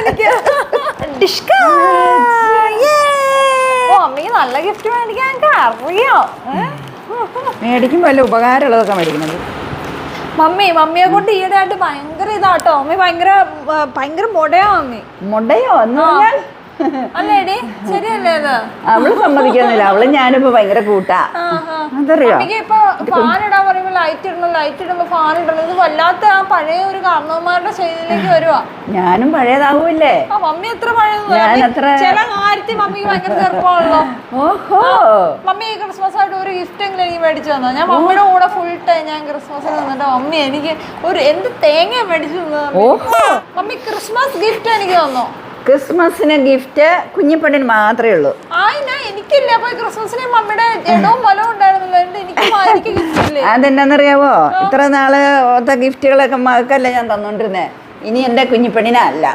എനിക്ക്. അമ്മയ്ക്ക് നല്ല ഗിഫ്റ്റ് മേടിക്കാൻ എനിക്ക് അറിയോ. മേടിക്കുമ്പോ വല്ല ഉപകാരമുള്ളതൊക്കെ മേടിക്കുന്നത്. മമ്മിയെ കൊണ്ട് ഈയിടെ ആയിട്ട് ഭയങ്കര ഇതാട്ടോ. മമ്മി ഭയങ്കര മൊടയോ മമ്മി. മൊടയോ എന്ന് പറഞ്ഞാൽ അല്ലേടി ശരിയല്ലേ അത്? അവള് സമ്മതിക്കുന്നില്ല. അവള് ഞാനിപ്പോ ഭയങ്കര കൂട്ടാ. അതറിയോ ഇപ്പൊ ഫാൻ ഇടാൻ പറയുമ്പോ ലൈറ്റ് ഇടുമ്പോ ഫാൻ ഇടണം. ഇത് വല്ലാത്ത ആ പഴയ ഒരു കാരണവന്മാരുടെ ശൈലിയിലേക്ക് വരുവാ. ഞാനും പഴയതാവൂല്ലേ? മമ്മി എത്ര പഴയത് ചില കാര്യത്തിൽ മമ്മിക്ക് ഭയങ്കര ചെറുപ്പമാണല്ലോ. ഓഹോ, മമ്മി ക്രിസ്മസ് ആയിട്ട് ഒരു ഗിഫ്റ്റ് എങ്കിലും എനിക്ക് മേടിച്ചു തന്നാ. ഞാൻ മമ്മിയുടെ കൂടെ ഫുൾ ടൈം ഞാൻ ക്രിസ്മസിന് തന്നിട്ട് മമ്മി എനിക്ക് ഒരു എന്ത് തേങ്ങ മേടിച്ചു തന്നു. മമ്മി ക്രിസ്മസ് ഗിഫ്റ്റ് എനിക്ക് തന്നോ? ക്രിസ്മസിന് ഗിഫ്റ്റ് കുഞ്ഞിപ്പെണ്ണിന് മാത്രമേ ഉള്ളൂ. എനിക്കില്ല. അപ്പൊ ക്രിസ്മസിന് മമ്മിയുടെ ഇടവും ബലവും ഉണ്ടായിരുന്നല്ലോ. എനിക്ക് ഗിഫ്റ്റ് ഇല്ലേ? അതെന്നാന്നറിയാവോ? ഇത്ര നാള് ഗിഫ്റ്റുകളൊക്കെ മകക്കല്ലേ ഞാൻ തന്നോണ്ടിരുന്നേ. ഇനി എന്റെ കുഞ്ഞിപ്പെണ്ണിനല്ല.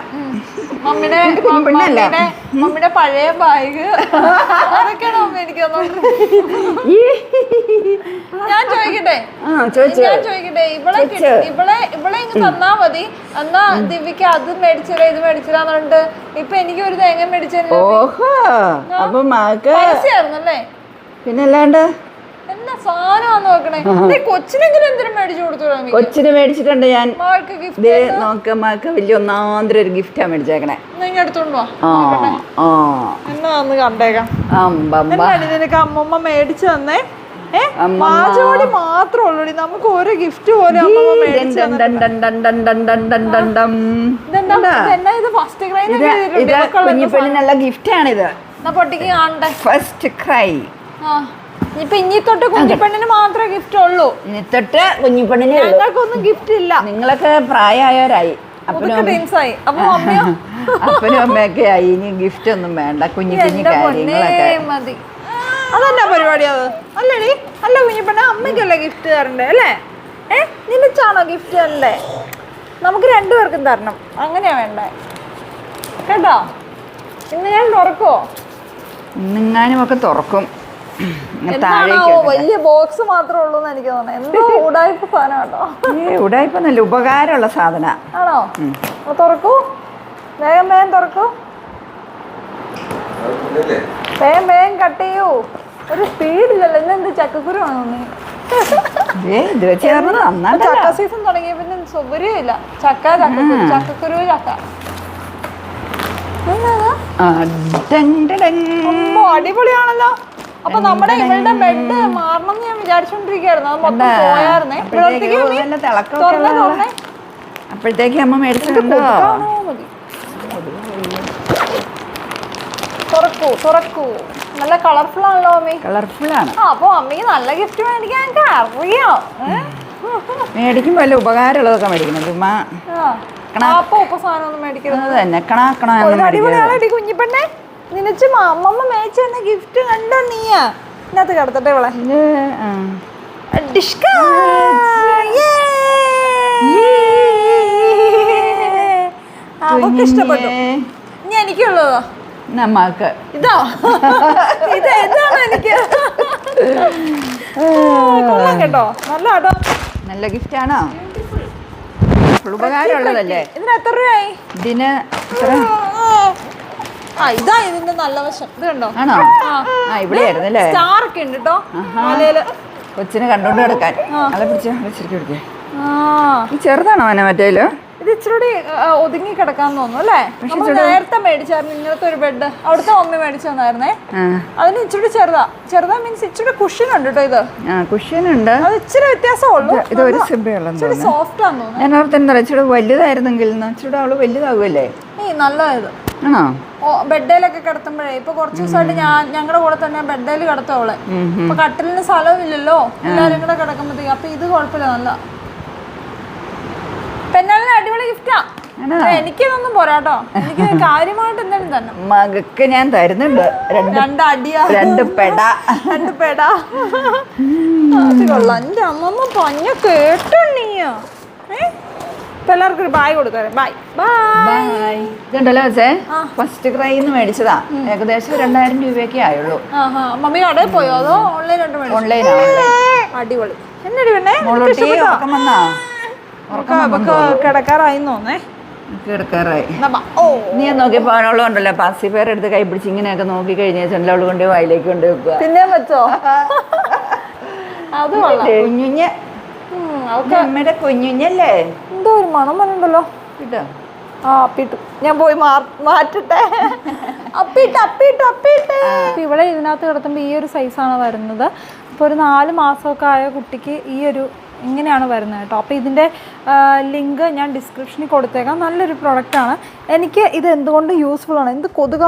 മമ്മിയുടെ പഴയ ബാഗ് അതൊക്കെയാണ് മമ്മി എനിക്ക് തന്നോണ്ടിരുന്നത്. ഞാൻ ചോദിക്കട്ടെ ഇവളെ ഇങ്ങ് തന്നാ മതി. എന്നാ ദിവ്യക്ക് അത് മേടിച്ചില്ല ഇത് മേടിച്ചില്ലാന്ന് പറഞ്ഞിട്ട് ഇപ്പൊ എനിക്ക് ഒരു തേങ്ങ മേടിച്ചില്ല. ഓഹോ, അപ്പൊ പൈസയായിരുന്നല്ലേ? പിന്നല്ലാണ്ട് എന്നാ സാധനമാന്ന് നോക്കണേ. കൊച്ചിനെങ്കിലും എന്തിനും മേടിച്ചു കൊടുത്തു? കൊച്ചിന് മേടിച്ചിട്ടുണ്ട് ഞാൻ. നോക്ക മക്ക് വലിയ ഒന്നാന്തര ഒരു ഗിഫ്റ്റാ മേടിച്ചേക്കണേ. എടുത്തോണ്ടോ എന്നാന്ന് കണ്ടേക്കാം. നിനക്ക് അമ്മമ്മ മേടിച്ചു തന്നേ. മാജോടി മാത്രമേ ഉള്ളൂ. നമുക്ക് ഒരു ഗിഫ്റ്റ് പോലെ കുഞ്ഞിപ്പെണ്ണിനുള്ള ഗിഫ്റ്റാണിത്. പൊട്ടിക്ക് കാണണ്ടേ? First cry. ഇപ്പൊ ഇനി തൊട്ട് കുഞ്ഞിപ്പെണ്ണിന് മാത്രമേ ഗിഫ്റ്റ് ഉള്ളൂ. ഇനി തൊട്ട് കുഞ്ഞിപ്പെണ്ണിന് ഞങ്ങൾക്കൊന്നും ഗിഫ്റ്റ് ഇല്ല. നിങ്ങളൊക്കെ പ്രായമായവരായി. അപ്പനും അമ്മയൊക്കെ ആയി. ഇനി ഗിഫ്റ്റ് ഒന്നും വേണ്ട. കുഞ്ഞു കുഞ്ഞു കാര്യങ്ങളൊക്കെ മതി. അതന്നെ പരിപാടി അത് അല്ലേടി? അല്ല കുഞ്ഞിപ്പെണ്ണ അമ്മയ്ക്കല്ലേ ഗിഫ്റ്റ് തരണ്ടേ അല്ലേ? നിനച്ചാണോ ഗിഫ്റ്റ് തരണ്ടേ? നമുക്ക് രണ്ടുപേർക്കും തരണം. അങ്ങനെയാ വേണ്ടേ കേട്ടോ? ഇന്ന് ഞാൻ തുറക്കോ? ഇന്നെങ്ങാനും ഒക്കെ തുറക്കും. വലിയ ബോക്സ് മാത്രമേ ഉള്ളൂ എന്ന് എനിക്ക് തോന്നുന്നു. എന്തോ ഉടായ്പ സാധനം കേട്ടോ. ഉടായ്പന്നല്ല, ഉപകാരമുള്ള സാധന ആണോ? തുറക്കൂ, വേഗം തുറക്കൂ. വേഗം കട്ട് ചെയ്യൂ. ഒരു സ്പീഡില്ലല്ലോ. ഇന്നെന്ത് ചക്കക്കുരു ആണോ നീ? ചക്ക സീസൺ തുടങ്ങിയ പിന്നെ സൗകര്യമില്ല. ചക്കക്കുരു ചക്ക അടിപൊളിയാണല്ലോ. അപ്പൊ നമ്മുടെ ഇവളുടെ ബെഡ് മാറണം എന്ന് ഞാൻ വിചാരിച്ചോണ്ടിരിക്കുകയായിരുന്നു. അത് മൊത്തം പോയായിരുന്നേ. അപ്പോഴത്തേക്ക് അമ്മ മേടിച്ചിട്ടുണ്ടോ? തുറക്കൂ. നല്ല കളർഫുൾ ആണല്ലോ മമ്മി. കളർഫുൾ ആണ്. അപ്പൊ മമ്മിക്ക് നല്ല ഗിഫ്റ്റ് മേടിക്കാൻ എനിക്ക് അറിയാം. മേടിക്കുമ്പോ വല്ല ഉപകാരമുള്ളതൊക്കെ മേടിക്കണം. കുഞ്ഞിപ്പെണ്ണെ നിനച്ച് അമ്മമ്മ മേടിച്ച ഗിഫ്റ്റ് കണ്ടോ നീയാ? ഇതിനകത്ത് കിടത്തട്ടെ ഇവളെ. അവക്ക് ഇഷ്ടപ്പെട്ടു. ഇനി എനിക്കുള്ളതോ? നമ്മക്ക് ഇതാണോ എനിക്ക്? കൊള്ളാം കേട്ടോ. നല്ല ഗിഫ്റ്റ് ആണോ? ഉപകാരമുള്ളതല്ലേ? ഇതിന് എത്ര രൂപയായി? ഇതിന് ഇതാ ഇതിന്റെ നല്ല വശം. ഇത് കണ്ടോ? ആണോ? ഇവിടെ ആയിരുന്നല്ലേ? സ്റ്റാർ ഒക്കെ ഉണ്ട് കേട്ടോ. കൊച്ചിനെ കണ്ടോണ്ട് കിടക്കാൻ. അതെ പിടിച്ചോ, ശരിക്കും പിടിക്കേ. ചെറുതാണോ അവനെ? മറ്റേലോ ഇത് ഇച്ചിരി ഒതുങ്ങി കിടക്കാന്ന് തോന്നുന്നു അല്ലേ? നേരത്തെ മേടിച്ചായിരുന്നു ഇങ്ങനത്തെ ഒരു ബെഡ്. അവിടുത്തെ മമ്മി മേടിച്ചു തന്നായിരുന്നേ. അതിന് ഇച്ചിരി ചെറുതാ മീൻസ് ഇച്ചിരി കുഷൻ ഉണ്ട് കേട്ടോ. ഇത് കുഷൻ ഉണ്ട്. അത് ഇച്ചിരി വ്യത്യാസമുള്ളൂ. ഇത് ഒരു സോഫ്റ്റ് ആണെന്ന് തോന്നുന്നു. ഞാൻ ഓർത്ത് എന്താ ഇച്ചിരി വലുതായിരുന്നെങ്കിൽ ഇച്ചിരി അവള് വലുതാകുമല്ലേ? നല്ലത് ആണോ? ബെഡേലൊക്കെ കിടത്തുമ്പോഴേ ഇപ്പൊ കുറച്ച് ദിവസമായിട്ട് ഞങ്ങളുടെ കൂടെ തന്നെ ബെഡേല് കിടത്തും അവളെ. ഇപ്പൊ കട്ടിലിന് സ്ഥലവും ഇല്ലല്ലോ എല്ലാരും കൂടെ കിടക്കുമ്പോഴത്തേക്ക്. അപ്പൊ ഇത് കുഴപ്പമില്ല. നല്ല പെണ്ണാളിന് അടിപൊളി ഗിഫ്റ്റാ. എനിക്കിതൊന്നും പോരാട്ടോ. എനിക്ക് കാര്യമായിട്ട് എന്തെങ്കിലും തന്നെ മകക്ക് ഞാൻ തരുന്നുണ്ട്. രണ്ട് പെട. അത് കൊള്ളാം. എന്റെ അമ്മമ്മ പഞ്ഞ കേട്ടോണ്ണിയാ. ഇപ്പൊ എല്ലാവർക്കും ഒരു ബായ് കൊടുക്കാറ്. ബായ്. ഇതുണ്ടല്ലോ ഫസ്റ്റ് ക്രൈന്ന് മേടിച്ചതാ. ഏകദേശം 2000 രൂപയൊക്കെ ആയുള്ളൂ. മമ്മി കടയിൽ പോയോ അതോ ഓൺലൈനാ? അടിപൊളി. എന്നടി പിന്നെ വന്നാ കിടക്കാറായി തോന്നേ. കിടക്കാറായി. ഓ നീ നോക്കിയപ്പോൾ അവനോളം ഉണ്ടല്ലോ പാസിഫയർ എടുത്ത് കൈ പിടിച്ച് ഇങ്ങനെയൊക്കെ നോക്കി കഴിഞ്ഞാൽ ചെണ്ടവള് കൊണ്ട് വായിലേക്ക് കൊണ്ട് വെക്കുക. പിന്നെ പറ്റോ? അത് കുഞ്ഞുഞ്ഞ അമ്മയുടെ കുഞ്ഞുഞ്ഞല്ലേ. എന്തോ ഒരു മണം വരണ്ടല്ലോ. കിട്ടോ? ആ അപ്പിട്ടു. ഞാൻ പോയി മാറ്റട്ടെ. അപ്പിട്ട് ഇവിടെ ഇതിനകത്ത് കിടത്തുമ്പോൾ ഈ ഒരു സൈസാണ് വരുന്നത്. അപ്പോൾ ഒരു 4 മാസമൊക്കെ ആയ കുട്ടിക്ക് ഈ ഒരു ഇങ്ങനെയാണ് വരുന്നത് കേട്ടോ. അപ്പോൾ ഇതിൻ്റെ ലിങ്ക് ഞാൻ ഡിസ്ക്രിപ്ഷനിൽ കൊടുത്തേക്കാം. നല്ലൊരു പ്രൊഡക്റ്റാണ്. എനിക്ക് ഇത് എന്തുകൊണ്ട് യൂസ്ഫുള്ളാണ്. എന്ത് കൊതുക.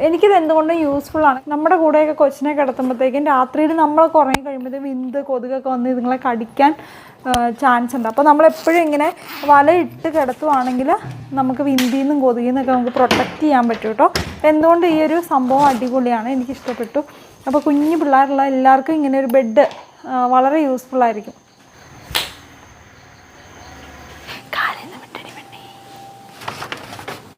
എനിക്കിത് എന്തുകൊണ്ടും യൂസ്ഫുള്ളാണ്. നമ്മുടെ കൂടെയൊക്കെ കൊച്ചിനെ കിടത്തുമ്പോഴത്തേക്കും രാത്രിയിൽ നമ്മൾ കുറഞ്ഞ് കഴിയുമ്പോഴത്തേക്കും വിന്ത് കൊതുകൊക്കെ വന്ന് ഇതുങ്ങളെ കടിക്കാൻ ചാൻസ് ഉണ്ട്. അപ്പോൾ നമ്മളെപ്പോഴും ഇങ്ങനെ വലയിട്ട് കിടത്തുവാണെങ്കിൽ നമുക്ക് വിന്തിൽ നിന്നും കൊതുകിൽ നിന്നൊക്കെ നമുക്ക് പ്രൊട്ടക്റ്റ് ചെയ്യാൻ പറ്റും കേട്ടോ. എന്തുകൊണ്ട് ഈ ഒരു സംഭവം അടിപൊളിയാണ്, എനിക്കിഷ്ടപ്പെട്ടു. അപ്പോൾ കുഞ്ഞു പിള്ളേരുള്ള എല്ലാവർക്കും ഇങ്ങനെ ഒരു ബെഡ് വളരെ യൂസ്ഫുള്ളായിരിക്കും.